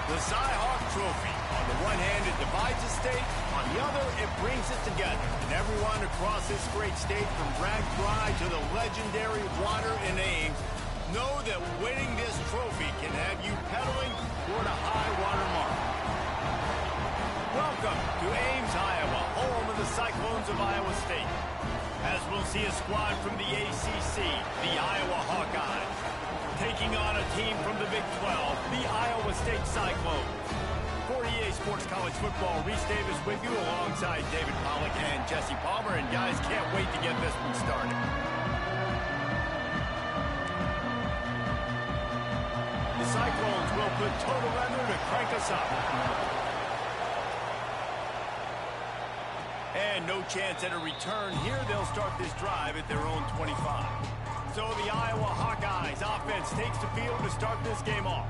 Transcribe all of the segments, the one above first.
The Cy-Hawk Trophy. On the one hand, it divides the state. On the other, it brings it together. And everyone across this great state, from Bragg Dry to the legendary water in Ames, know that winning this trophy can have you pedaling toward a high water mark. Welcome to Ames, Iowa, home of the Cyclones of Iowa State. As we'll see a squad from the ACC, the Iowa Hawkeyes, taking on a team from the Big 12, the Iowa State Cyclones. For EA Sports College Football, Reese Davis with you alongside David Pollack and Jesse Palmer. And guys, can't wait to get this one started. The Cyclones will put total leather to crank us up. And no chance at a return here. They'll start this drive at their own 25. So the Iowa Hawkeyes offense takes the field to start this game off.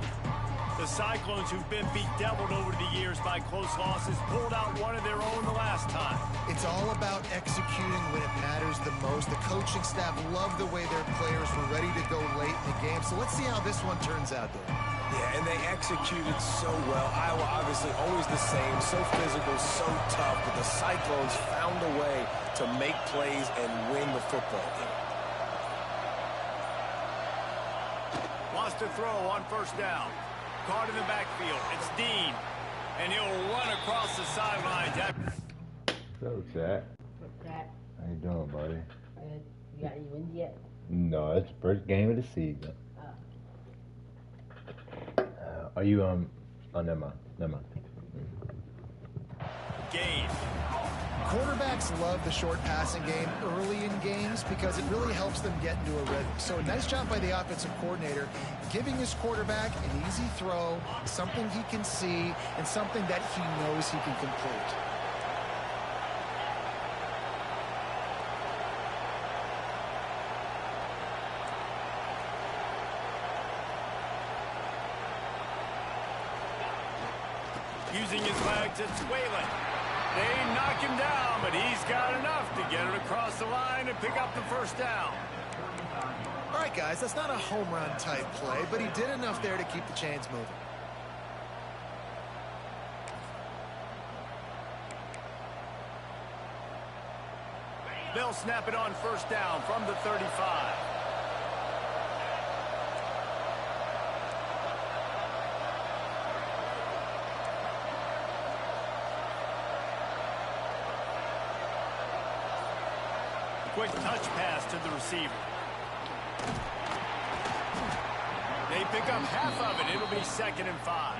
The Cyclones, who've been bedeviled over the years by close losses, pulled out one of their own the last time. It's all about executing when it matters the most. The coaching staff loved the way their players were ready to go late in the game. So let's see how this one turns out, Dave. Yeah, and they executed so well. Iowa obviously always the same, so physical, so tough, but the Cyclones found a way to make plays and win the football game. Wants to throw on first down. Caught in the backfield. It's Dean. And he'll run across the sidelines. Hello, Chad. What's that? How you doing, buddy? You got any wins yet? No, it's the first game of the season. Are you, oh, never mind. Game. Quarterbacks love the short passing game early in games because it really helps them get into a rhythm. So a nice job by the offensive coordinator giving his quarterback an easy throw, something he can see, and something that he knows he can complete. Using his legs, it's Whalen. They knock him down, but he's got enough to get it across the line and pick up the first down. All right, guys, that's not a home run type play, but he did enough there to keep the chains moving. They'll snap it on first down from the 35. Quick touch pass to the receiver. They pick up half of it. It'll be 2nd and 5.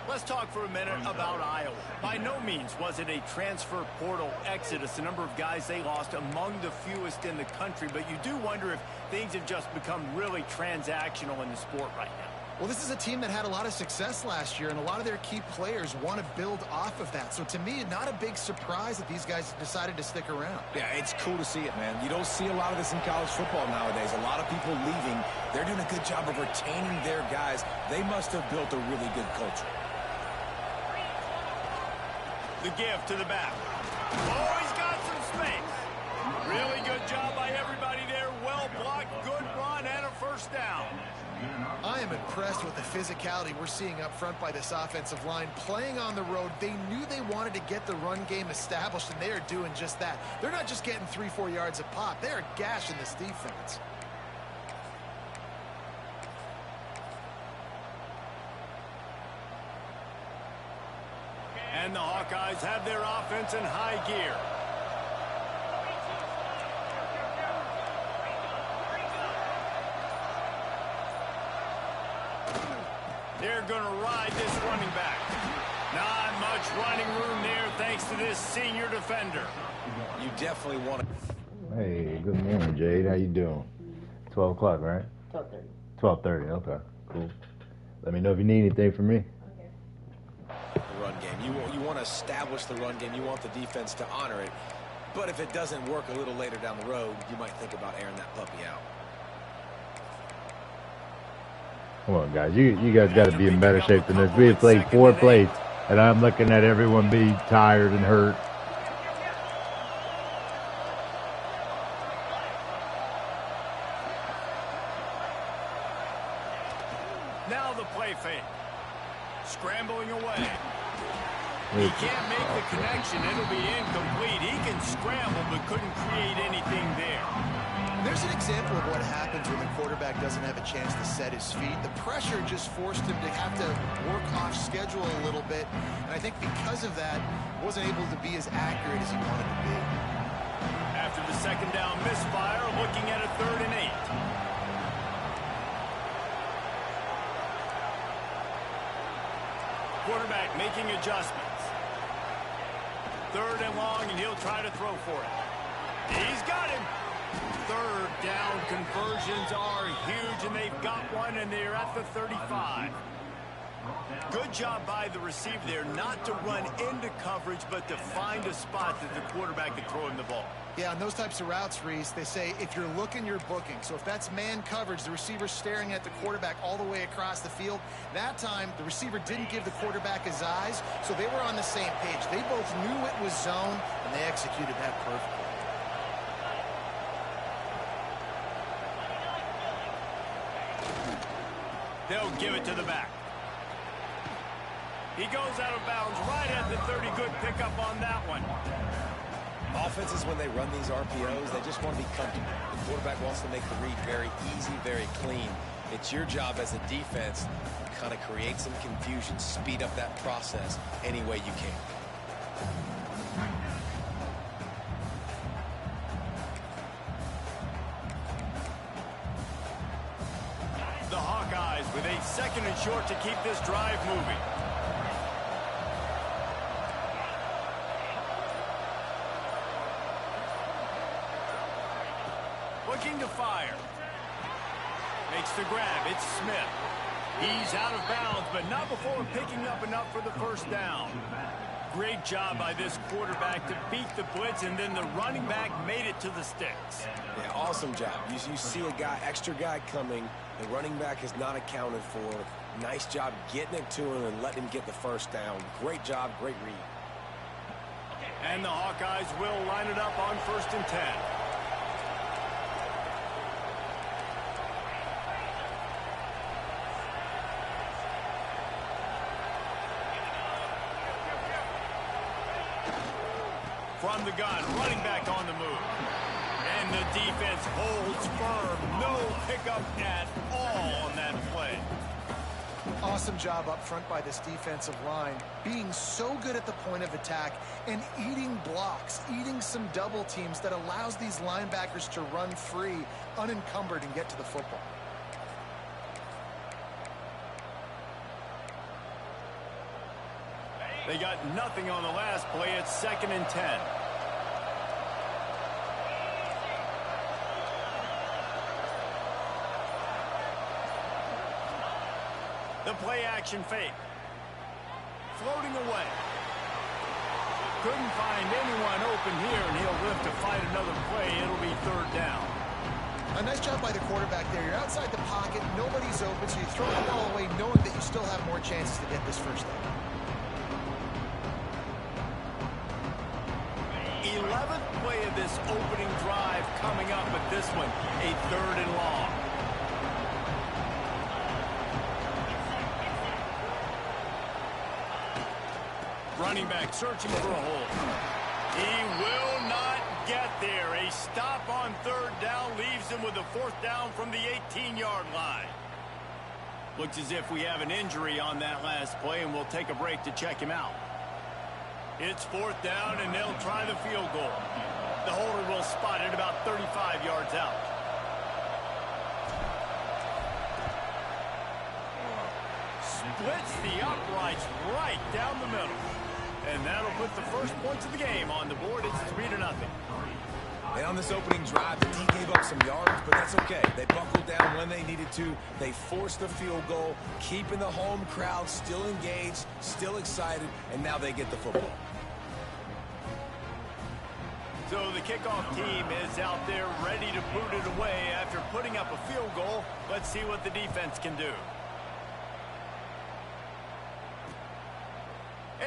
Let's talk for a minute about Iowa. By no means was it a transfer portal exodus. The number of guys they lost among the fewest in the country. But you do wonder if things have just become really transactional in the sport right now. Well, this is a team that had a lot of success last year, and a lot of their key players want to build off of that. So to me, not a big surprise that these guys decided to stick around. Yeah, it's cool to see it, man. You don't see a lot of this in college football nowadays. A lot of people leaving. They're doing a good job of retaining their guys. They must have built a really good culture. The give to the back. Oh, he's got some space. Really good job by everybody there. Well blocked, good run, and a first down. I am impressed with the physicality we're seeing up front by this offensive line. Playing on the road, they knew they wanted to get the run game established, and they are doing just that. They're not just getting 3-4 yards a pop. They are gashing this defense. And the Hawkeyes have their offense in high gear. They're going to ride this running back. Not much running room there thanks to this senior defender. You definitely want to... Hey, good morning, Jade. How you doing? 12 o'clock, right? 12:30. 12:30, okay, cool. Let me know if you need anything from me. The run game. You want to establish the run game. You want the defense to honor it. But if it doesn't work a little later down the road, you might think about airing that puppy out. Come on, guys. You guys got to be in better shape than this. We have played 4 plays, and I'm looking at everyone be tired and hurt. Now the play fake. Scrambling away. He can't make the connection. It'll be incomplete. He can scramble but couldn't create anything there. There's an example of what happens when the quarterback doesn't have a chance to set his feet. The pressure just forced him to have to work off schedule a little bit. And I think because of that, wasn't able to be as accurate as he wanted to be. After the second down misfire, looking at a 3rd and 8. Quarterback making adjustments. 3rd and long, and he'll try to throw for it. He's got him. 3rd down conversions are huge, and they've got one, and they're at the 35. Good job by the receiver there, not to run into coverage, but to find a spot that the quarterback can throw him the ball. Yeah, on those types of routes, Reese, they say if you're looking, you're booking. So if that's man coverage, the receiver's staring at the quarterback all the way across the field. That time, the receiver didn't give the quarterback his eyes, so they were on the same page. They both knew it was zone, and they executed that perfectly. They'll give it to the back. He goes out of bounds right at the 30. Good pickup on that one. Offenses, when they run these RPOs, they just want to be comfortable. The quarterback wants to make the read very easy, very clean. It's your job as a defense to kind of create some confusion, speed up that process any way you can. The Hawkeyes with a 2nd and short to keep this drive moving. Looking to fire. Makes the grab. It's Smith. He's out of bounds, but not before picking up enough for the 1st down. Great job by this quarterback to beat the blitz, and then the running back made it to the sticks. Yeah, awesome job. You see a extra guy coming. The running back is not accounted for. Nice job getting it to him and letting him get the 1st down. Great job, great read. And the Hawkeyes will line it up on 1st and 10. From the gun, running back on the move. And the defense holds firm. No pickup at all on that play. Awesome job up front by this defensive line, being so good at the point of attack and eating blocks, eating some double teams that allows these linebackers to run free, unencumbered, and get to the football. They got nothing on the last play. It's 2nd and 10. The play action fake. Floating away. Couldn't find anyone open here, and he'll live to fight another play. It'll be 3rd down. A nice job by the quarterback there. You're outside the pocket, nobody's open, so you throw the ball away knowing that you still have more chances to get this 1st down. 11th play of this opening drive coming up, but this one a 3rd and long. Running back searching for a hole. He will not get there. A stop on 3rd down leaves him with a 4th down from the 18-yard line. Looks as if we have an injury on that last play, and we'll take a break to check him out. It's 4th down, and they'll try the field goal. The holder will spot it about 35 yards out. Splits the uprights right down the middle. And that'll put the first points of the game on the board. It's 3-0. And on this opening drive, the team gave up some yards, but that's okay. They buckled down when they needed to. They forced the field goal, keeping the home crowd still engaged, still excited, and now they get the football. So the kickoff team is out there ready to boot it away after putting up a field goal. Let's see what the defense can do.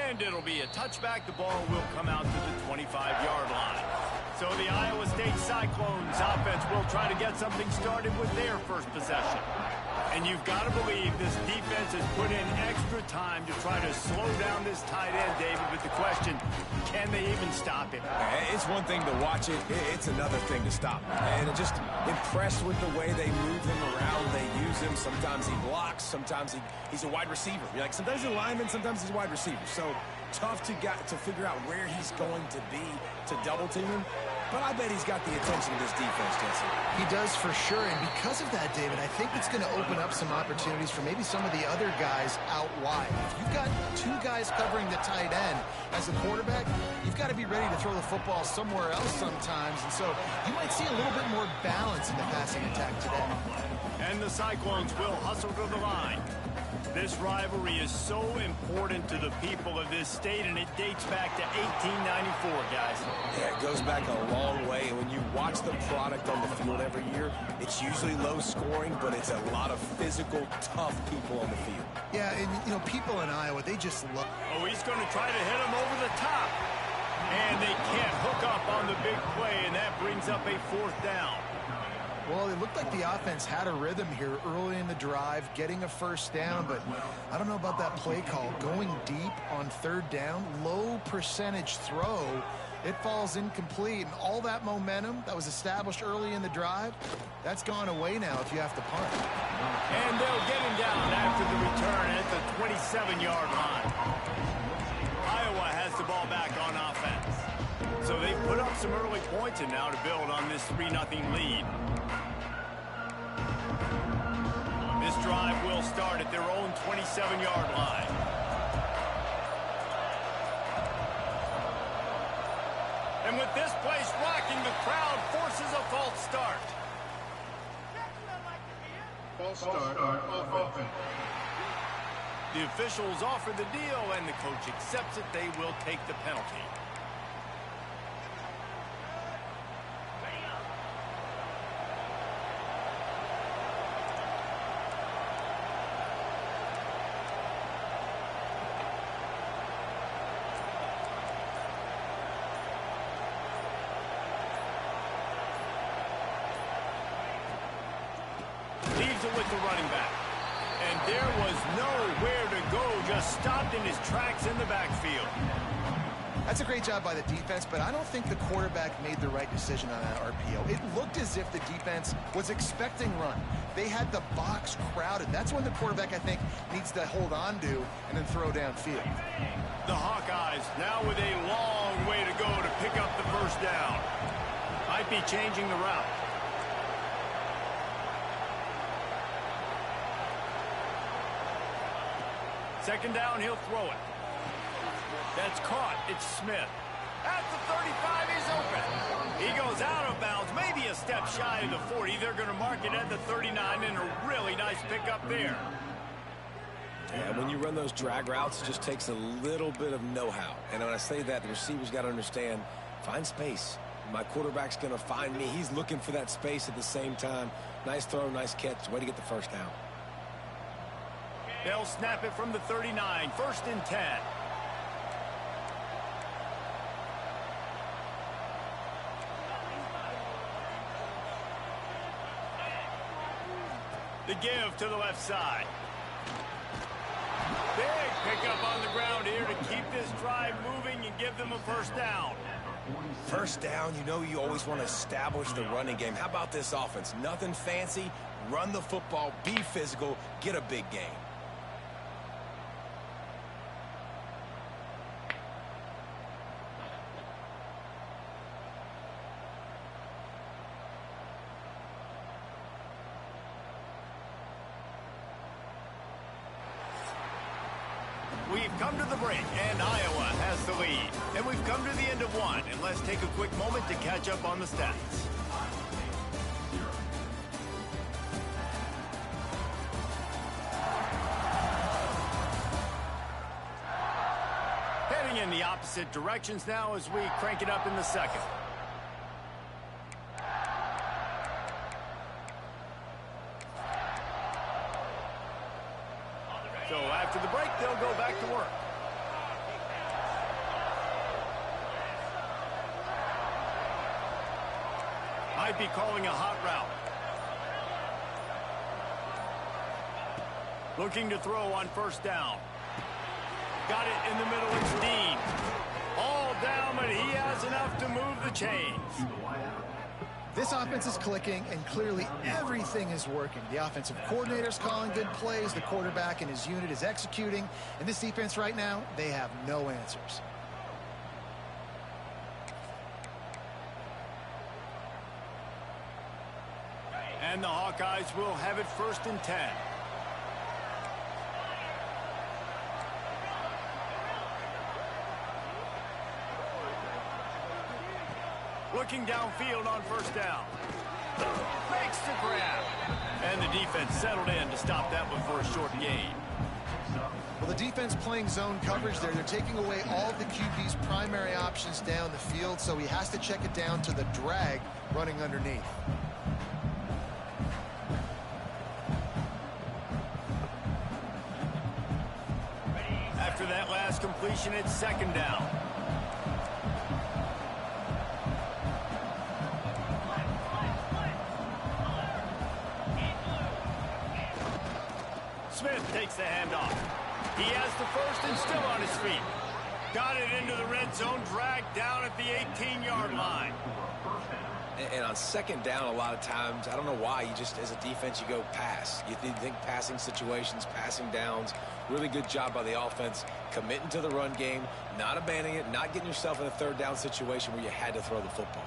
And it'll be a touchback. The ball will come out to the 25-yard line. So the Iowa State Cyclones offense will try to get something started with their first possession. And you've got to believe this defense has put in extra time to try to slow down this tight end, David. But the question, can they even stop him? It's one thing to watch it. It's another thing to stop. And just impressed with the way they move him around. They use him. Sometimes he blocks. Sometimes he's a wide receiver. You're like, sometimes he's a lineman. Sometimes he's a wide receiver. So tough to figure out where he's going to be to double team him. But I bet he's got the attention of this defense, Jesse. He does for sure, and because of that, David, I think it's going to open up some opportunities for maybe some of the other guys out wide. If you've got two guys covering the tight end as a quarterback, you've got to be ready to throw the football somewhere else sometimes, and so you might see a little bit more balance in the passing attack today. And the Cyclones will hustle to the line. This rivalry is so important to the people of this state, and it dates back to 1894, guys. Yeah, it goes back a long way, and when you watch the product on the field every year, it's usually low scoring, but it's a lot of physical, tough people on the field. Yeah, and, you know, people in Iowa, they just love... Oh, he's going to try to hit him over the top. And they can't hook up on the big play, and that brings up a 4th down. Well, it looked like the offense had a rhythm here early in the drive, getting a 1st down, but I don't know about that play call. Going deep on 3rd down, low percentage throw, it falls incomplete, and all that momentum that was established early in the drive, that's gone away now if you have to punt. And they'll get him down after the return at the 27-yard line. Iowa has the ball back on offense. So they put up some early points and now to build on this 3-0 lead. This drive will start at their own 27-yard line. And with this place rocking, the crowd forces a false start. False start on offense. The officials offer the deal, and the coach accepts it. They will take the penalty. Leaves it with the running back. And there was nowhere to go, just stopped in his tracks in the backfield. That's a great job by the defense, but I don't think the quarterback made the right decision on that RPO. It looked as if the defense was expecting run. They had the box crowded. That's when the quarterback, I think, needs to hold on to and then throw downfield. The Hawkeyes now with a long way to go to pick up the 1st down. Might be changing the route. Second down, he'll throw it. That's caught. It's Smith. At the 35, he's open. He goes out of bounds, maybe a step shy of the 40. They're going to mark it at the 39, and a really nice pickup there. Yeah, when you run those drag routes, it just takes a little bit of know-how. And when I say that, the receiver's got to understand, find space. My quarterback's going to find me. He's looking for that space at the same time. Nice throw, nice catch. Way to get the 1st down. They'll snap it from the 39, 1st and 10. The give to the left side. Big pickup on the ground here to keep this drive moving and give them a 1st down. 1st down, you know you always want to establish the running game. How about this offense? Nothing fancy. Run the football, be physical, get a big gain. We've come to the break, and Iowa has the lead. And we've come to the end of one, and let's take a quick moment to catch up on the stats. Heading in the opposite directions now as we crank it up in the 2nd. So after the break, they'll go back to work. Might be calling a hot route. Looking to throw on first down. Got it in the middle. It's Dean. All down, but he has enough to move the chains. This offense is clicking, and clearly everything is working. The offensive coordinator's calling good plays. The quarterback and his unit is executing. And this defense right now, they have no answers. And the Hawkeyes will have it 1st and 10. Looking downfield on first down. Makes the grab. And the defense settled in to stop that one for a short gain. Well, the defense playing zone coverage there. They're taking away all of the QB's primary options down the field, so he has to check it down to the drag running underneath. After that last completion, it's 2nd down. Smith takes the handoff. He has the first and still on his feet. Got it into the red zone, dragged down at the 18-yard line. And on 2nd down, a lot of times, I don't know why, you just, as a defense, you go pass. You think passing situations, passing downs. Really good job by the offense, committing to the run game, not abandoning it, not getting yourself in a 3rd down situation where you had to throw the football.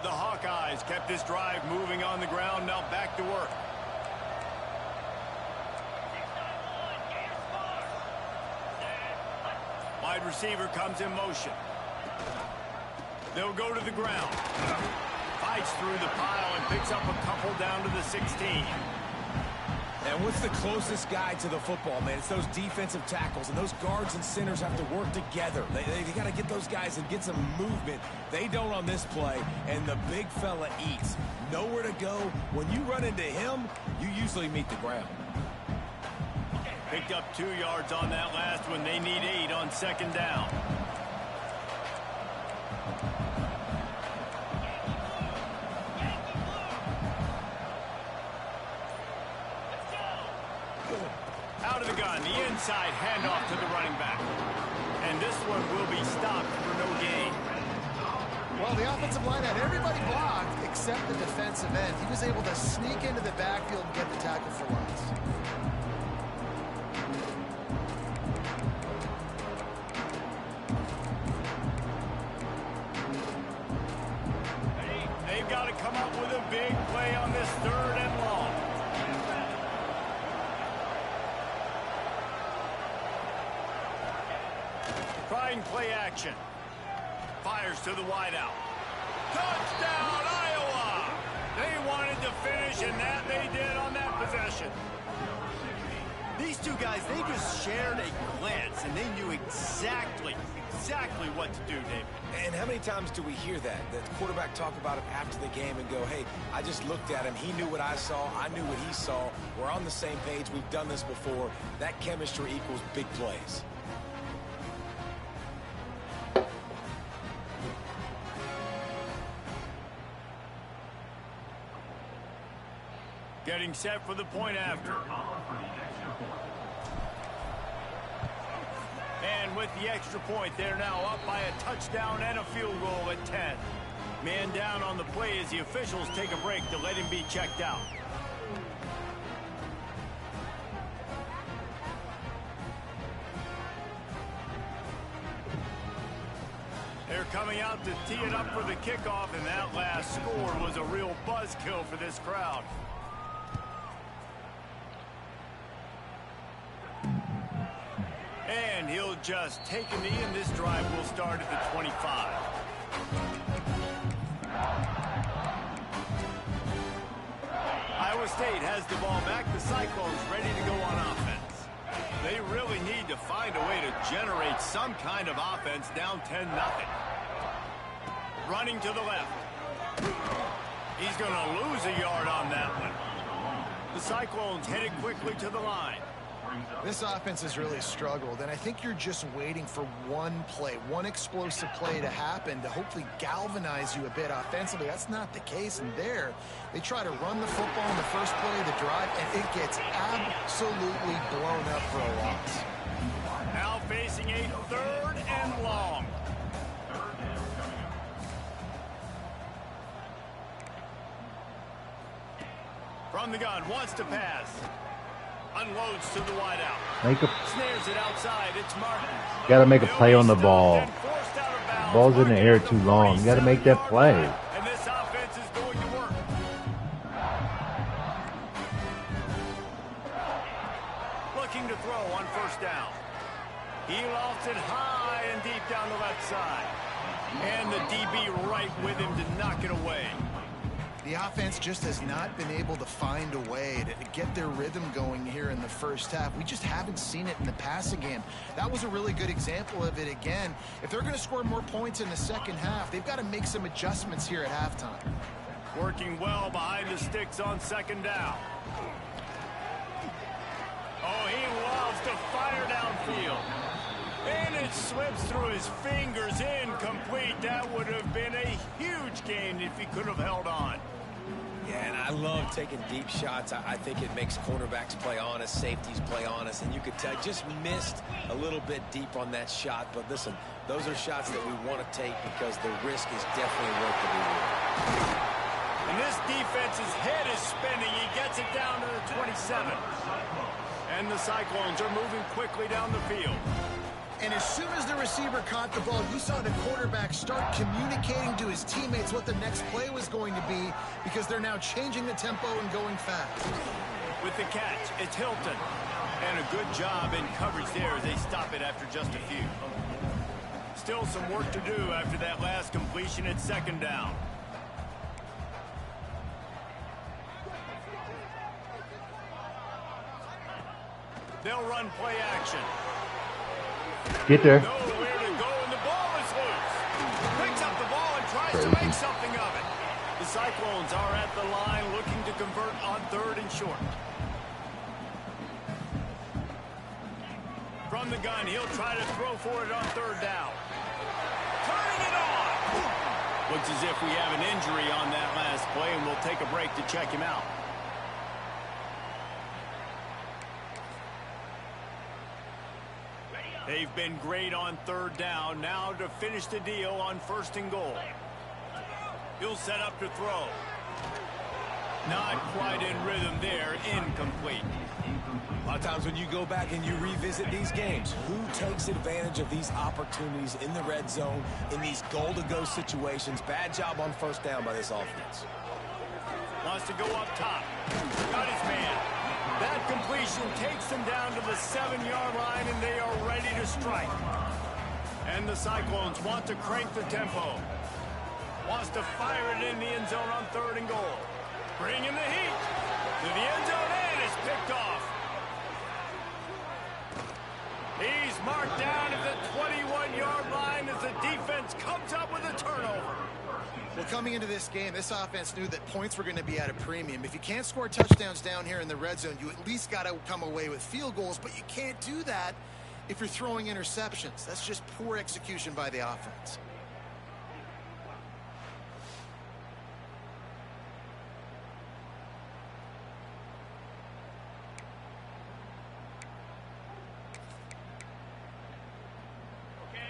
The Hawkeyes kept this drive moving on the ground, now back to work. Wide receiver comes in motion. They'll go to the ground. Fights through the pile and picks up a couple down to the 16. And what's the closest guy to the football, man? It's those defensive tackles, and those guards and centers have to work together. They got to get those guys and get some movement. They don't on this play, and the big fella eats. Nowhere to go. When you run into him, you usually meet the ground. Picked up 2 yards on that last one. They need 8 on 2nd down. Out of the gun, the inside handoff to the running back. And this one will be stopped for no gain. Well, the offensive line had everybody blocked except the defensive end. He was able to sneak into the backfield and get the tackle for loss. They've got to come up with a big play on this 3rd and long. Trying play action. Fires to the wideout. Touchdown, Iowa! They wanted to finish, and that they did on that possession. These two guys, they just shared a glance, and they knew exactly what to do, David. And how many times do we hear that? The quarterback talk about it after the game and go, hey, I just looked at him. He knew what I saw. I knew what he saw. We're on the same page. We've done this before. That chemistry equals big plays. Getting set for the point after. And with the extra point, they're now up by a touchdown and a field goal at 10. Man down on the play as the officials take a break to let him be checked out. They're coming out to tee it up for the kickoff, and that last score was a real buzzkill for this crowd. And he'll just take a knee, and this drive will start at the 25. Iowa State has the ball back. The Cyclones ready to go on offense. They really need to find a way to generate some kind of offense down 10-0. Running to the left. He's going to lose a yard on that one. The Cyclones headed quickly to the line. This offense has really struggled, and I think you're just waiting for one play, one explosive play to happen to hopefully galvanize you a bit offensively. That's not the case, and there they try to run the football in the first play of the drive, and it gets absolutely blown up for a loss. Now facing a 3rd and long. From the gun, wants to pass. Unloads to the wideout. Snares it outside. It's Martin. Got to make a play on the ball. Ball's in the air too long. You got to make that play. And this offense is going to work. Looking to throw on 1st down. He lofts it high and deep down the left side. And the DB right with him to knock it away. The offense just has not been able to find a way to get their rhythm going here in the first half. We just haven't seen it in the passing game. That was a really good example of it again. If they're going to score more points in the second half, they've got to make some adjustments here at halftime. Working well behind the sticks on 2nd down. Oh, he loves to fire downfield. And it slips through his fingers, incomplete. That would have been a huge gain if he could have held on. Yeah, and I love taking deep shots. I think it makes cornerbacks play honest, safeties play honest, and you could tell just missed a little bit deep on that shot. But listen, those are shots that we want to take because the risk is definitely worth the reward. And this defense's head is spinning. He gets it down to the 27. And the Cyclones are moving quickly down the field. And as soon as the receiver caught the ball, you saw the quarterback start communicating to his teammates what the next play was going to be because they're now changing the tempo and going fast. With the catch, it's Hilton. And a good job in coverage there as they stop it after just a few. Still some work to do after that last completion at 2nd down. They'll run play action. Get there. Nowhere to go, and the ball is loose. Picks up the ball and tries to make something of it. The Cyclones are at the line looking to convert on 3rd and short. From the gun, he'll try to throw for it on 3rd down. Turning it on. Looks as if we have an injury on that last play, and we'll take a break to check him out. They've been great on 3rd down. Now to finish the deal on 1st and goal. He'll set up to throw. Not quite in rhythm there. Incomplete. A lot of times when you go back and you revisit these games, who takes advantage of these opportunities in the red zone, in these goal-to-go situations? Bad job on 1st down by this offense. Wants to go up top. Got his man. That completion takes them down to the 7-yard line, and they are ready to strike. And the Cyclones want to crank the tempo. Wants to fire it in the end zone on 3rd and goal. Bringing the heat to the end zone, and it's picked off. He's marked down at the 21-yard line as the defense comes up with a turnover. Well, coming into this game, this offense knew that points were going to be at a premium. If you can't score touchdowns down here in the red zone, you at least got to come away with field goals, but you can't do that if you're throwing interceptions. That's just poor execution by the offense.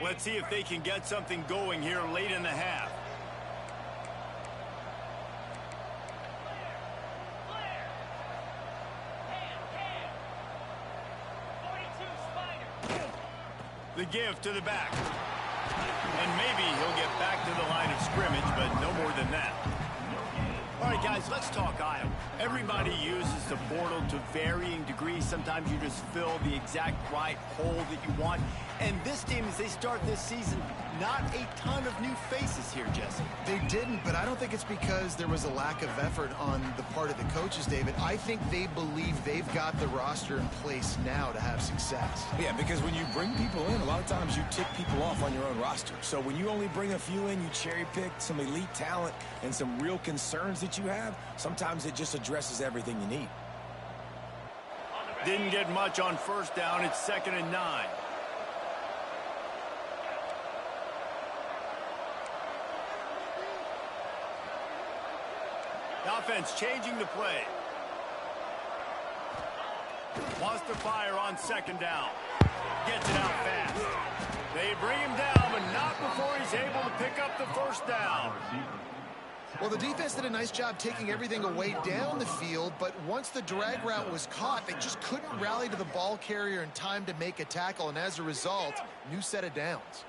Let's see if they can get something going here late in the half. The give to the back. And maybe he'll get back to the line of scrimmage, but no more than that. All right, guys, let's talk Iowa. Everybody uses the portal to varying degrees. Sometimes you just fill the exact right hole that you want. And this team, as they start this season, not a ton of new faces here, Jesse. They didn't, but I don't think it's because there was a lack of effort on the part of the coaches, David. I think they believe they've got the roster in place now to have success. Yeah, because when you bring people in, a lot of times you tick people off on your own roster. So when you only bring a few in, you cherry pick some elite talent and some real concerns that you have, sometimes it just addresses everything you need. Didn't get much on first down. It's 2nd and 9. The offense changing the play. Wants to fire on 2nd down. Gets it out fast. They bring him down, but not before he's able to pick up the first down. Well, the defense did a nice job taking everything away down the field, but once the drag route was caught, they just couldn't rally to the ball carrier in time to make a tackle, and as a result, new set of downs.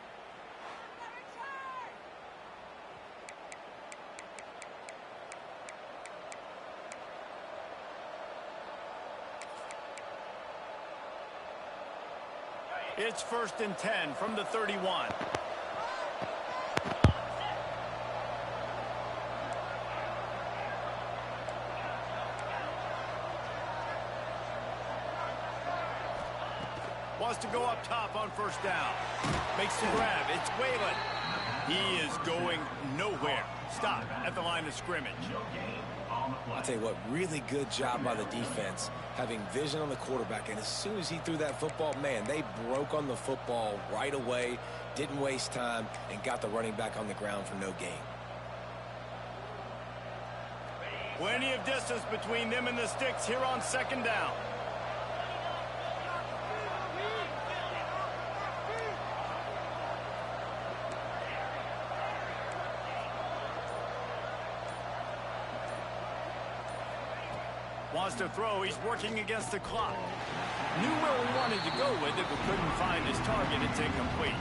It's 1st and 10 from the 31. Wants to go up top on first down. Makes the grab. It's Whalen. He is going nowhere. Stop at the line of scrimmage. I'll tell you what, really good job by the defense, having vision on the quarterback. And as soon as he threw that football, man, they broke on the football right away, didn't waste time, and got the running back on the ground for no gain. Plenty of distance between them and the sticks here on 2nd down. Wants to throw. He's working against the clock. Knew where he wanted to go with it, but couldn't find his target. It's incomplete.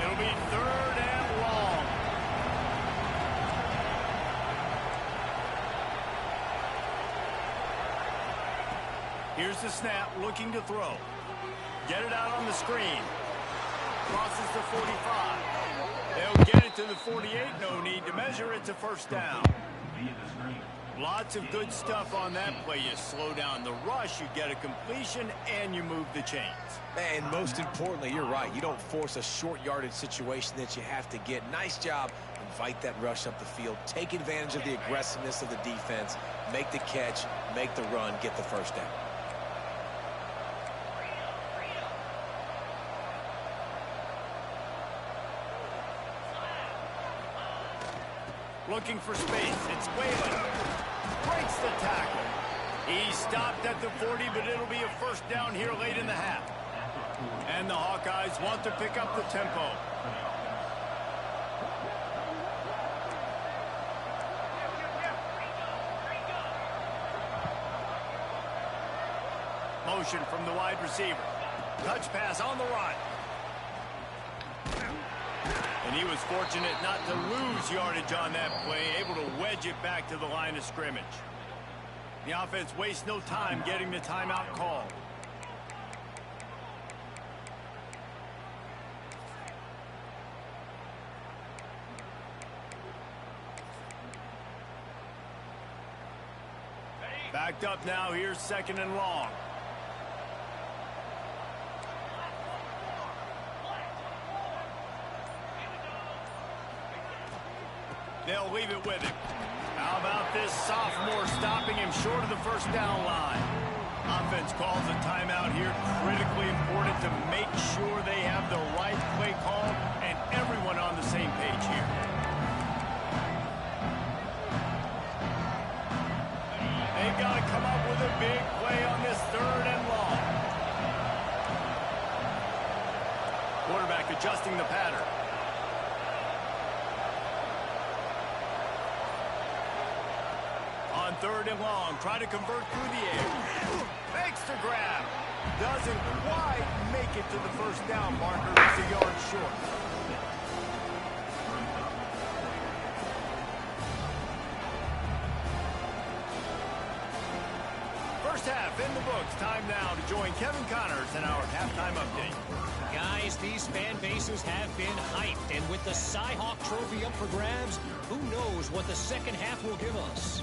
It'll be 3rd and long. Here's the snap, looking to throw. Get it out on the screen. Crosses the 45. They'll get it to the 48. No need to measure. It's a first down. Lots of good stuff on that play. You slow down the rush, you get a completion, and you move the chains. And most importantly, you're right. You don't force a short yardage situation that you have to get. Nice job. Invite that rush up the field. Take advantage of the aggressiveness of the defense. Make the catch. Make the run. Get the first down. Looking for space. It's Whalen. Breaks the tackle. He stopped at the 40, but it'll be a first down here late in the half. And the Hawkeyes want to pick up the tempo. Motion from the wide receiver. Touch pass on the run. And he was fortunate not to lose yardage on that play, able to wedge it back to the line of scrimmage. The offense wastes no time getting the timeout called. Backed up now, here's 2nd and long. They'll leave it with him. How about this sophomore stopping him short of the first down line? Offense calls a timeout here. Critically important to make sure they have the right play call and everyone on the same page here. They've got to come up with a big play on this 3rd and long. Quarterback adjusting the pattern. On 3rd and long, try to convert through the air. Makes the grab. Doesn't quite make it to the first down marker. He's a yard short. First half in the books. Time now to join Kevin Connors in our halftime update. Guys, these fan bases have been hyped, and with the Cy-Hawk Trophy up for grabs, who knows what the second half will give us.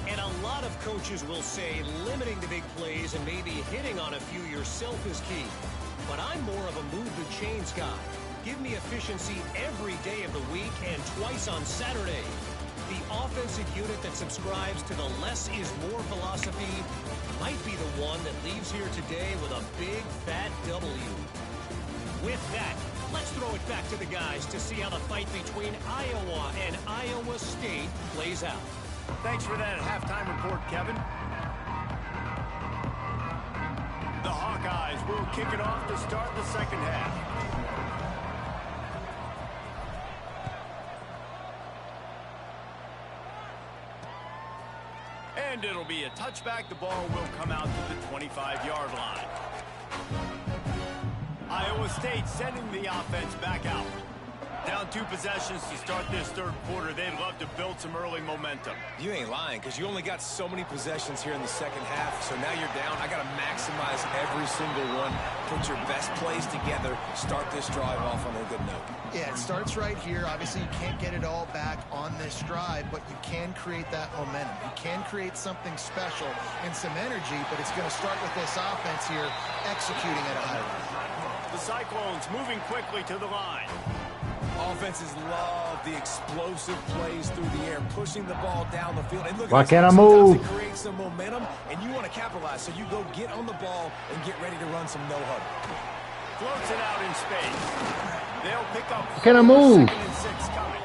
And a lot of coaches will say limiting the big plays and maybe hitting on a few yourself is key. But I'm more of a move the chains guy. Give me efficiency every day of the week and twice on Saturday. The offensive unit that subscribes to the less is more philosophy might be the one that leaves here today with a big, fat W. With that, let's throw it back to the guys to see how the fight between Iowa and Iowa State plays out. Thanks for that halftime report, Kevin. The Hawkeyes will kick it off to start the second half. And it'll be a touchback. The ball will come out to the 25-yard line. Iowa State sending the offense back out. Down 2 possessions to start this third quarter. They'd love to build some early momentum. You ain't lying, because you only got so many possessions here in the second half. So now you're down. I got to maximize every single one. Put your best plays together. Start this drive off on a good note. Yeah, it starts right here. Obviously, you can't get it all back on this drive, but you can create that momentum. You can create something special and some energy, but it's going to start with this offense here executing at a high rate. The Cyclones moving quickly to the line. Offenses love the explosive plays through the air, pushing the ball down the field. And look, Why at can't I sometimes move? it creates some momentum, and you want to capitalize. So you go get on the ball and get ready to run some no-huddle. Floats it out in space. They'll pick up. Can I move? 2nd and 6 coming.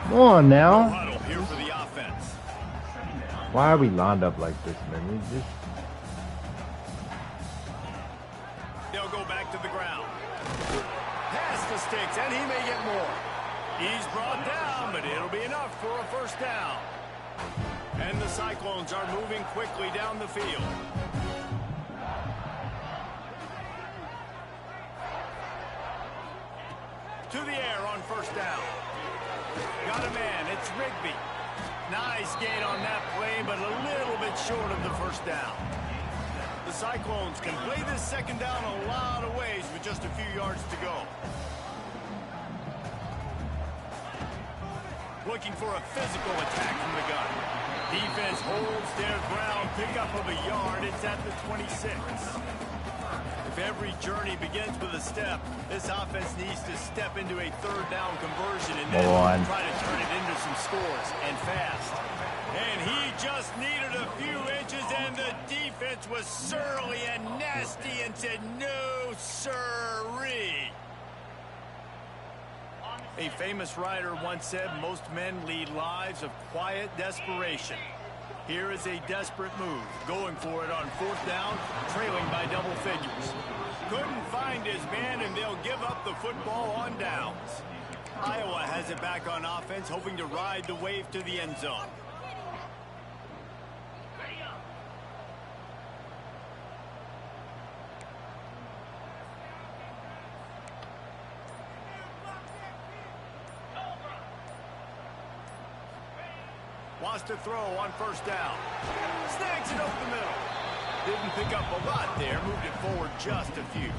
Come on No now. huddle here for the offense. Why are we lined up like this, man? We just... They'll go back to the ground. Pass the sticks, and he may get more. He's brought down, but it'll be enough for a first down. And the Cyclones are moving quickly down the field. To the air on first down. Got a man, it's Rigby. Nice gain on that play, but a little bit short of the first down. The Cyclones can play this second down a lot of ways with just a few yards to go. Looking for a physical attack from the gun. Defense holds their ground, pickup of a yard. It's at the 26. If every journey begins with a step, this offense needs to step into a third down conversion and then try to turn it into some scores, and fast. And he just needed a few inches, and the defense was surly and nasty and said, no, sirree. A famous writer once said, most men lead lives of quiet desperation. Here is a desperate move, going for it on fourth down, trailing by double figures. Couldn't find his man, and they'll give up the football on downs. Iowa has it back on offense, hoping to ride the wave to the end zone. Wants to throw on first down. Snags it over the middle. Didn't pick up a lot there. Moved it forward just a few.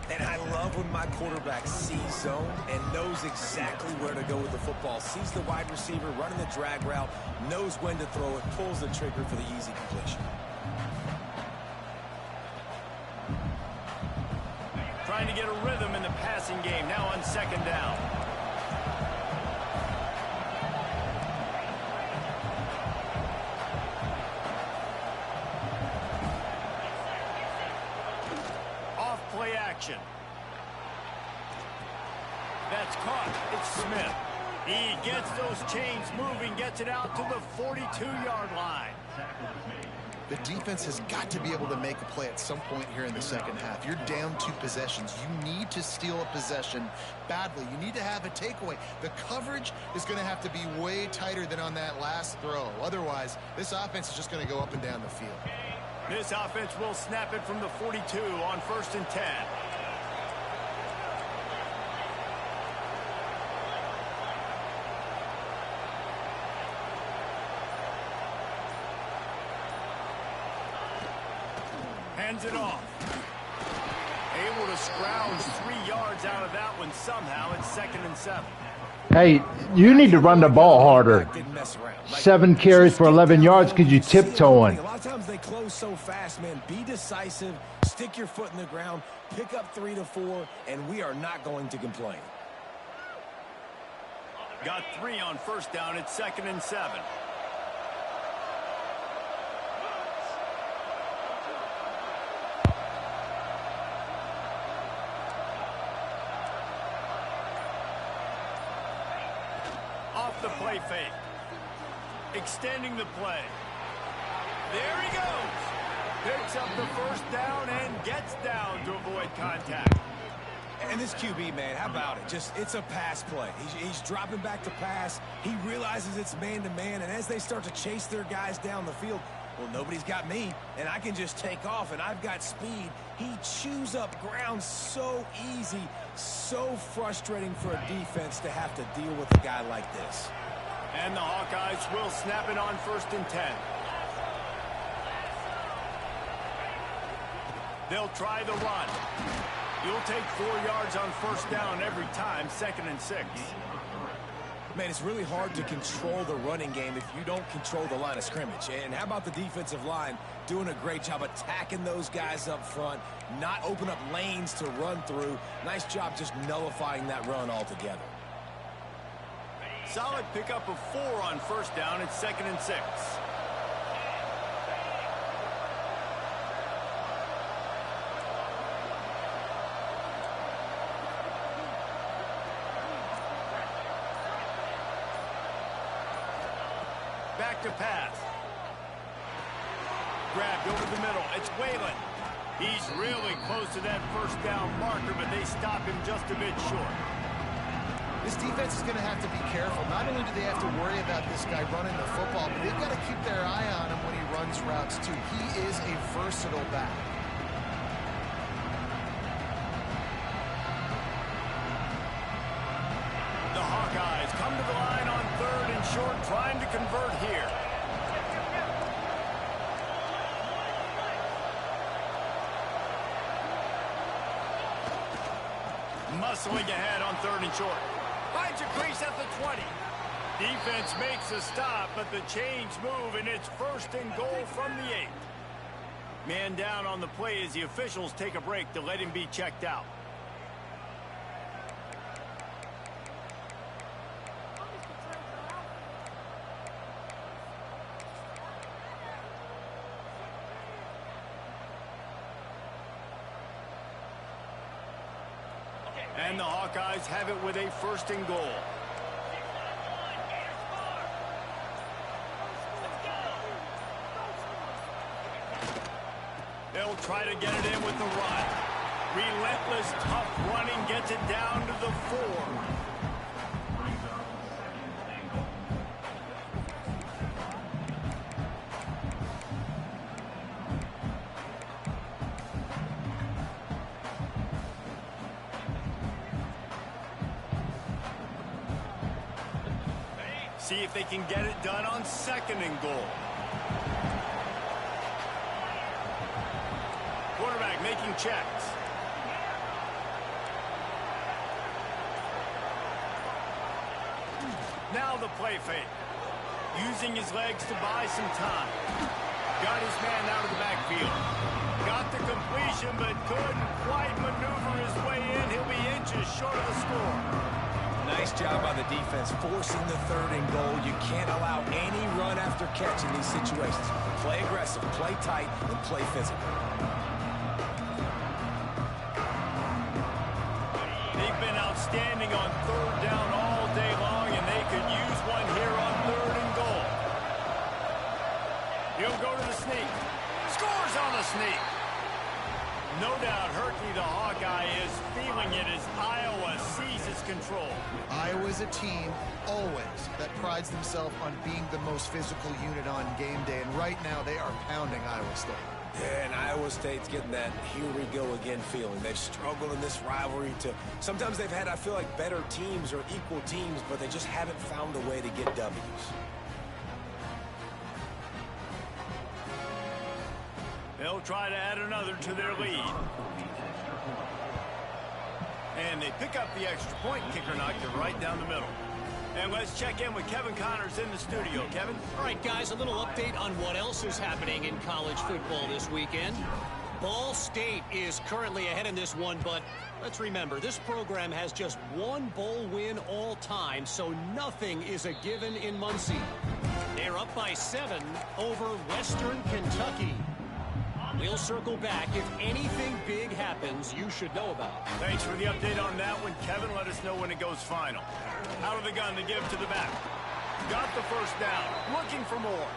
And I love when my quarterback sees zone and knows exactly where to go with the football. Sees the wide receiver running the drag route, knows when to throw it, pulls the trigger for the easy completion. Trying to get a rhythm in the passing game. Now on second down. Play action. That's caught. It's Smith. He gets those chains moving, gets it out to the 42-yard line. The defense has got to be able to make a play at some point here in the second half. You're down 2 possessions. You need to steal a possession badly. You need to have a takeaway. The coverage is going to have to be way tighter than on that last throw. Otherwise, this offense is just going to go up and down the field. This offense will snap it from the 42 on 1st and 10. Hands it off. Able to scrounge 3 yards out of that one somehow. It's 2nd and 7. Hey, you need to run the ball harder. 7 carries for 11 yards because you tiptoeing. A lot of times they close so fast, man. Be decisive, Stick your foot in the ground, pick up 3 to 4, and we are not going to complain. Got 3 on first down. It's 2nd and 7. Off the play fake. Extending the play. There he goes. Picks up the first down and gets down to avoid contact. And this QB, man, how about it? It's a pass play. He's dropping back to pass. He realizes it's man-to-man, and as they start to chase their guys down the field, well, nobody's got me, and I can just take off, and I've got speed. He chews up ground so easy, so frustrating for a defense to have to deal with a guy like this. And the Hawkeyes will snap it on 1st and 10. They'll try the run. You'll take 4 yards on first down every time, 2nd and 6. Man, it's really hard to control the running game if you don't control the line of scrimmage. And how about the defensive line doing a great job attacking those guys up front, not open up lanes to run through. Nice job just nullifying that run altogether. Solid pickup of 4 on first down. It's 2nd and 6. Back to pass. Grabbed over the middle. It's Whalen. He's really close to that first down marker, but they stop him just a bit short. This defense is going to have to be careful. Not only do they have to worry about this guy running the football, but they've got to keep their eye on him when he runs routes, too. He is a versatile back. The Hawkeyes come to the line on 3rd and short, trying to convert here. Muscling ahead on 3rd and short. Finds a crease at the 20. Defense makes a stop, but the chains move, and it's 1st and goal from the 8. Man down on the play as the officials take a break to let him be checked out. And the Hawkeyes have it with a 1st and goal. They'll try to get it in with the run. Relentless, tough running gets it down to the 4. See if they can get it done on 2nd and goal. Quarterback making checks. Now the play fake. Using his legs to buy some time. Got his man out of the backfield. Got the completion, but couldn't quite maneuver his way in. He'll be inches short of the score. Nice job by the defense forcing the 3rd and goal. You can't allow any run after catch in these situations. Play aggressive, play tight, and play physical. They've been outstanding on 3rd down all day long, and they could use one here on 3rd and goal. He'll go to the sneak. Scores on the sneak. No doubt Herky the Hawkeye is feeling it as Iowa seizes control. Iowa's a team, always, that prides themselves on being the most physical unit on game day, and right now they are pounding Iowa State. Yeah, and Iowa State's getting that here we go again feeling. They've struggled in this rivalry to, sometimes they've had, I feel like, better teams or equal teams, but they just haven't found a way to get W's. They'll try to add another to their lead. And they pick up the extra point. Kicker knocked it right down the middle. And let's check in with Kevin Connors in the studio. Kevin? All right, guys, a little update on what else is happening in college football this weekend. Ball State is currently ahead in this one, but let's remember, this program has just one bowl win all time, so nothing is a given in Muncie. They're up by 7 over Western Kentucky. We'll circle back. If anything big happens, you should know about. Thanks for the update on that one, Kevin. Let us know when it goes final. Out of the gun to give to the back. Got the first down. Looking for more.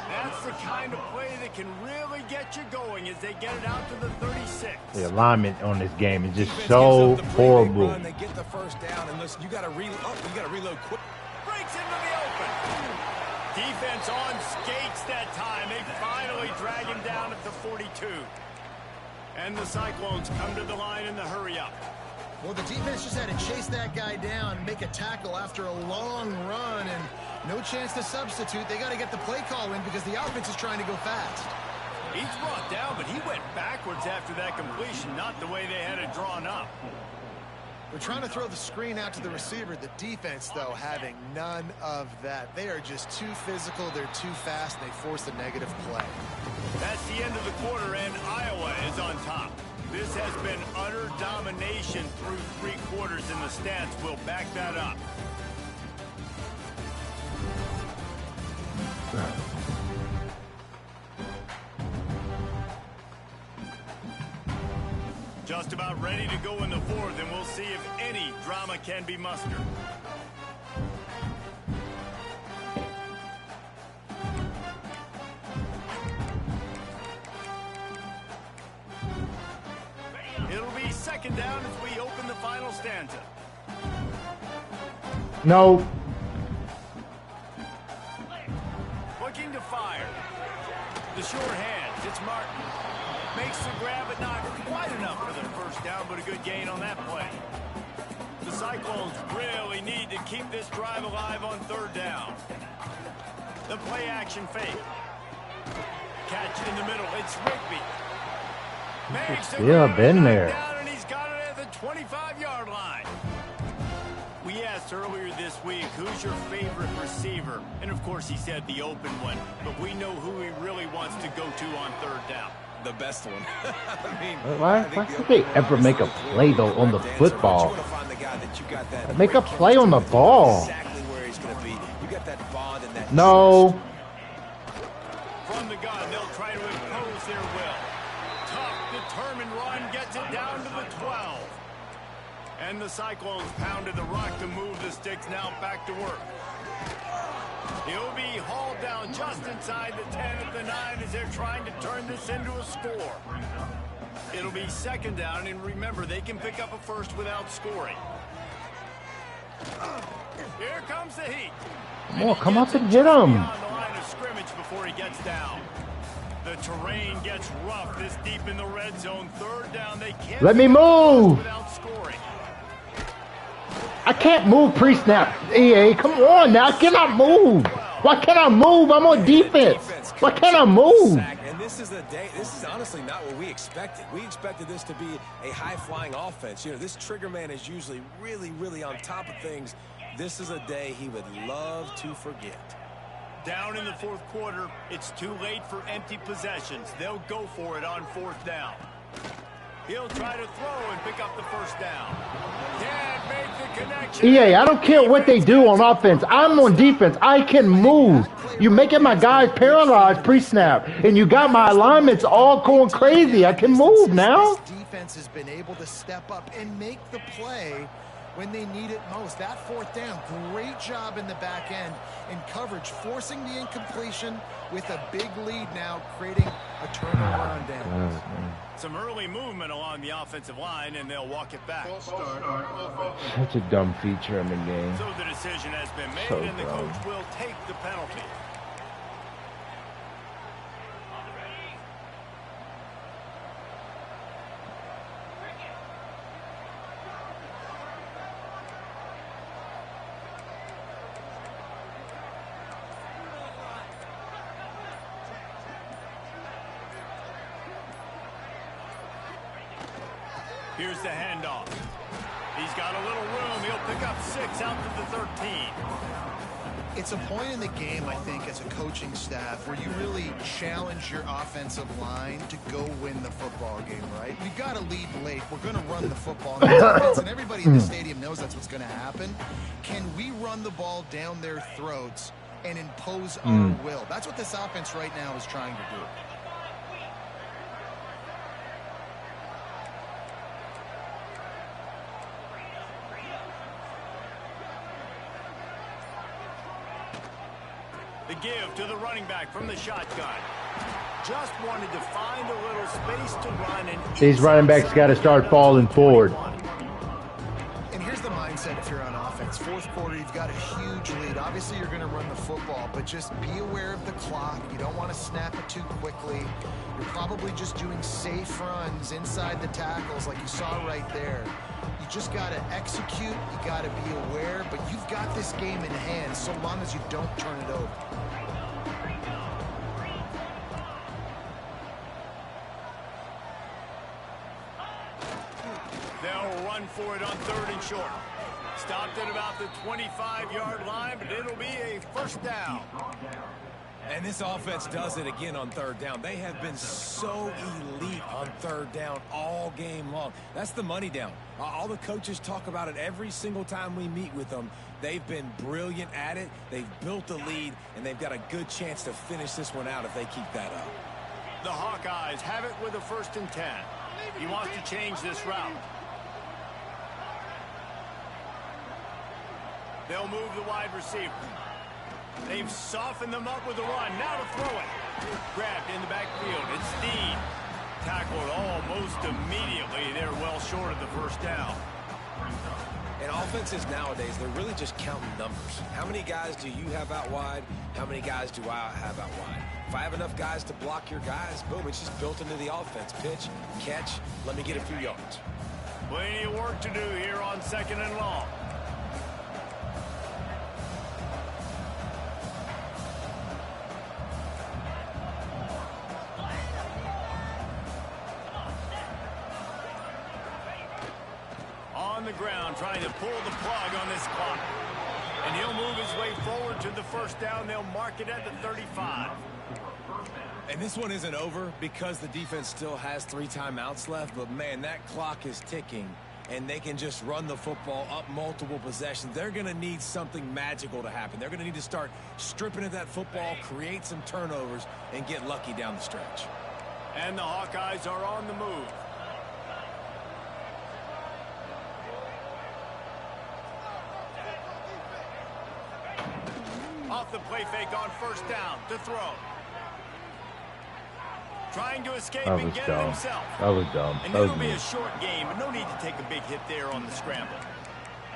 That's the kind of play that can really get you going as they get it out to the 36. The alignment on this game is just so horrible. They get the first down, and listen, you got to reload quick. Breaks into the open. Defense on skates that time. They finally drag him down at the 42. And the Cyclones come to the line in the hurry up. Well, the defense just had to chase that guy down, make a tackle after a long run, and no chance to substitute. They got to get the play call in because the offense is trying to go fast. He's brought down, but he went backwards after that completion, not the way they had it drawn up. We're trying to throw the screen out to the receiver. The defense, though, having none of that. They are just too physical. They're too fast. They force a negative play. That's the end of the quarter, and Iowa is on top. This has been utter domination through 3 quarters, and the stats will back that up. Just about ready to go in the 4th, and we'll see if any drama can be mustered. It'll be second down as we open the final stanza. No. Looking to fire. The short hands. It's Martin. Makes the grab, but not quite enough for the first down, but a good gain on that play. The Cyclones really need to keep this drive alive on 3rd down. The play action fake. Catch in the middle. It's Rigby. Yeah, been there. Down, and he's got it at the 25-yard line. We asked earlier this week, who's your favorite receiver? And, of course, he said the open one. But we know who he really wants to go to on 3rd down. The best one. I mean, why would they ever make a play, though, on the football? Make a play on the ball. Exactly where he's going to be. You got that bond and that. No. From the gun, they'll try to impose their will. Tough, determined run gets it down to the 12. And the Cyclones pounded the rock to move the sticks now back to work. He'll be hauled down just inside the 10 at the 9 as they're trying to turn this into a score. It'll be second down, and remember, they can pick up a first without scoring. Here comes the heat. Come on, come up and hit him. On the line of scrimmage before he gets down. The terrain gets rough this deep in the red zone. 3rd down, they can't. Let me move. Without scoring. I can't move pre-snap. EA, come on now. I cannot move. Why can't I move? I'm on defense. Why can't I move? And this is the day. This is honestly not what we expected. We expected this to be a high-flying offense. You know, this trigger man is usually really on top of things. This is a day he would love to forget. Down in the 4th quarter, it's too late for empty possessions. They'll go for it on 4th down. He'll try to throw and pick up the first down. Can't make the connection. EA, I don't care what they do on offense. I'm on defense. I can move. You're making my guys paralyzed pre-snap, and you got my alignments all going crazy. I can move now. Defense has been able to step up and make the play when they need it most. That 4th down, great job in the back end in coverage, forcing the incompletion with a big lead now, creating a turnover on downs. Some early movement along the offensive line, and they'll walk it back. Such a dumb feature in the game. So the decision has been made, So and the dumb. coach will take the penalty. Here's the handoff. He's got a little room. He'll pick up 6 out to the 13. It's a point in the game, I think, as a coaching staff where you really challenge your offensive line to go win the football game, right? We've got to lead late. We're going to run the football. And everybody in the stadium knows that's what's going to happen. Can we run the ball down their throats and impose our will? That's what this offense right now is trying to do. The give to the running back from the shotgun. Just wanted to find a little space to run. And these running backs got to start falling forward. And here's the mindset if you're on offense. Fourth quarter, you've got a huge lead. Obviously, you're going to run the football, but just be aware of the clock. You don't want to snap it too quickly. You're probably just doing safe runs inside the tackles like you saw right there. You just got to execute. You got to be aware, but you've got this game in hand so long as you don't turn it over. They'll run for it on 3rd and short. Stopped at about the 25-yard line, but it'll be a first down. And this offense does it again on 3rd down. They have been so elite on 3rd down all game long. That's the money down. All the coaches talk about it every single time we meet with them. They've been brilliant at it. They've built the lead, and they've got a good chance to finish this one out if they keep that up. The Hawkeyes have it with a 1st and 10. He wants to change this route. They'll move the wide receiver. They've softened them up with a run. Now to throw it. Grabbed in the backfield. It's Dean. Tackled almost immediately. They're well short of the first down. And offenses nowadays, they're really just counting numbers. How many guys do you have out wide? How many guys do I have out wide? If I have enough guys to block your guys, boom, it's just built into the offense. Pitch, catch, let me get a few yards. Plenty of work to do here on 2nd and long. On the ground, trying to pull the plug on this clock. And he'll move his way forward to the first down. They'll mark it at the 35. And this one isn't over because the defense still has 3 timeouts left. But, man, that clock is ticking. And they can just run the football up multiple possessions. They're going to need something magical to happen. They're going to need to start stripping at that football, create some turnovers, and get lucky down the stretch. And the Hawkeyes are on the move. Off the play fake on 1st down to throw. Trying to escape and get it himself. That was dumb. And it'll be a short game, but no need to take a big hit there on the scramble.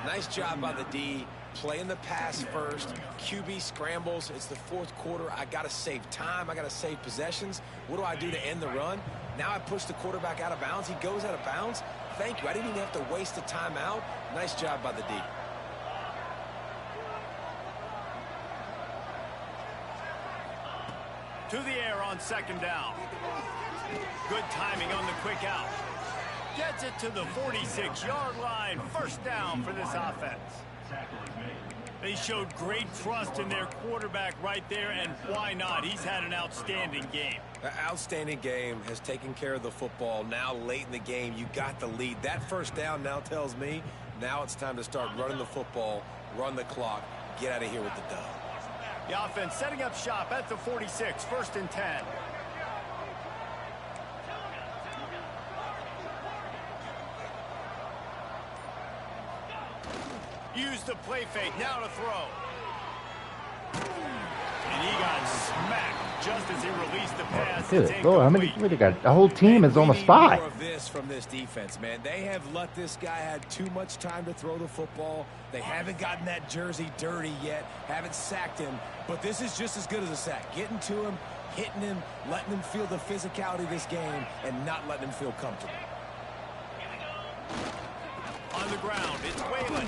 Nice job by the D. Playing the pass first. QB scrambles. It's the 4th quarter. I got to save time. I got to save possessions. What do I do to end the run? Now I push the quarterback out of bounds. He goes out of bounds. Thank you. I didn't even have to waste a timeout. Nice job by the D. To the air on 2nd down. Good timing on the quick out. Gets it to the 46-yard line. First down for this offense. They showed great trust in their quarterback right there, and why not? He's had an outstanding game. An outstanding game, has taken care of the football. Now late in the game, you got the lead. That first down now tells me now it's time to start running the football, run the clock, get out of here with the dub. The offense setting up shop at the 46, 1st and 10. Use the play fake, now to throw. And he got smacked just as he released the pass. How many we got? The whole team is on the spot. More of this from this defense, man. They have let this guy have too much time to throw the football. They haven't gotten that jersey dirty yet, haven't sacked him, but this is just as good as a sack. Getting to him, hitting him, letting him feel the physicality of this game, and not letting him feel comfortable. On the ground, it's Whalen.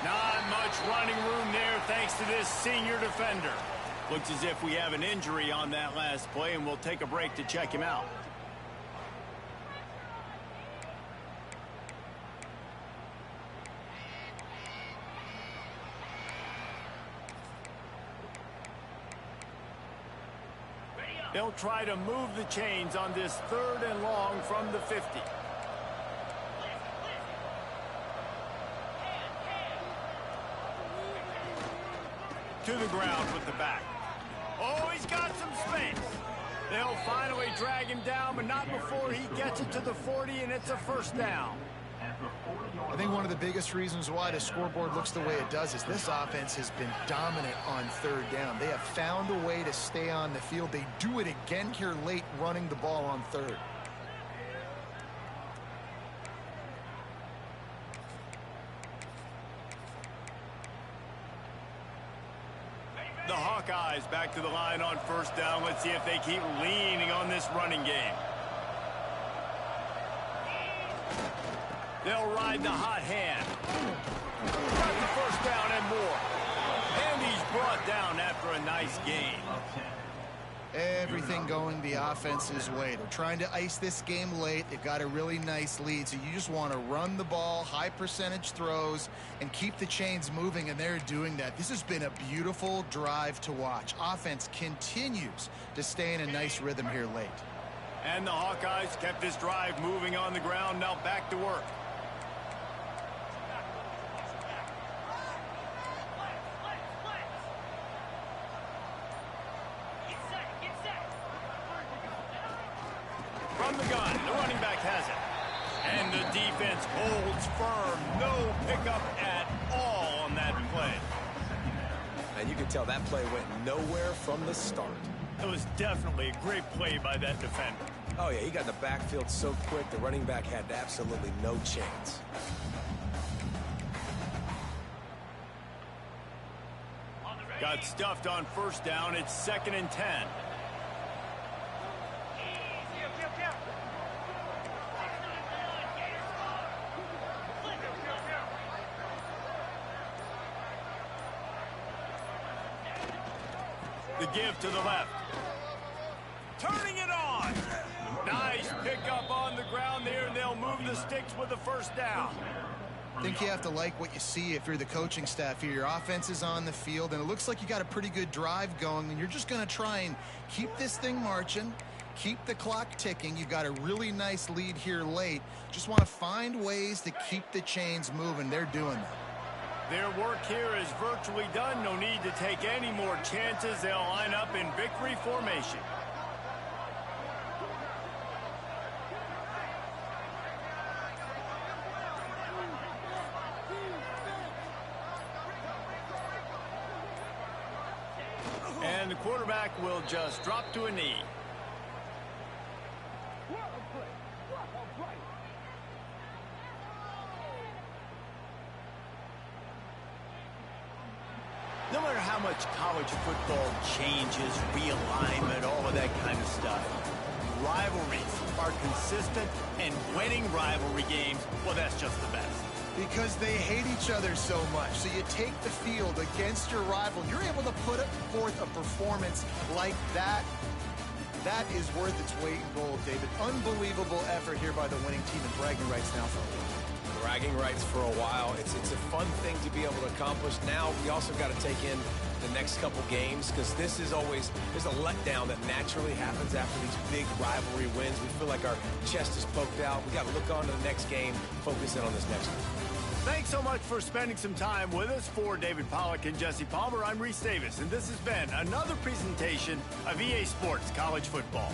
Not much running room there thanks to this senior defender. Looks as if we have an injury on that last play, and we'll take a break to check him out. They'll try to move the chains on this 3rd and long from the 50. To the ground with the back. Oh, he's got some space. They'll finally drag him down, but not before he gets it to the 40, and it's a 1st down. I think one of the biggest reasons why the scoreboard looks the way it does is this offense has been dominant on 3rd down. They have found a way to stay on the field. They do it again here late, running the ball on 3rd. The Hawkeyes back to the line on 1st down. Let's see if they keep leaning on this running game. They'll ride the hot hand. Got the 1st down and more. And he's brought down after a nice gain. Everything going the offense's way. They're trying to ice this game late. They've got a really nice lead, so you just want to run the ball, high percentage throws, and keep the chains moving, and they're doing that. This has been a beautiful drive to watch. Offense continues to stay in a nice rhythm here late. And the Hawkeyes kept this drive moving on the ground. Now back to work. From the gun, the running back has it. And the defense holds firm. No pickup at all on that play. And you can tell that play went nowhere from the start. It was definitely a great play by that defender. Oh, yeah, he got in the backfield so quick, the running back had absolutely no chance. Got stuffed on 1st down. It's 2nd and 10. The give to the left. Turning it on. Nice pickup on the ground there, and they'll move the sticks with the 1st down. I think you have to like what you see if you're the coaching staff here. Your offense is on the field, and it looks like you got a pretty good drive going, and you're just going to try and keep this thing marching, keep the clock ticking. You've got a really nice lead here late. Just want to find ways to keep the chains moving. They're doing that. Their work here is virtually done. No need to take any more chances. They'll line up in victory formation. And the quarterback will just drop to a knee. No matter how much college football changes, realignment, all of that kind of stuff, rivalries are consistent, and winning rivalry games, well, that's just the best. Because they hate each other so much. So you take the field against your rival. You're able to put forth a performance like that. That is worth its weight in gold, David. Unbelievable effort here by the winning team, and bragging rights now for a while. Bragging rights for a while. It's a fun thing to be able to accomplish. Now we also got to take in the next couple games, because this is always, there's a letdown that naturally happens after these big rivalry wins. We feel like our chest is poked out. We got to look on to the next game, focus in on this next one. Thanks so much for spending some time with us. For David Pollack and Jesse Palmer, I'm Reese Davis, and this has been another presentation of EA Sports College Football.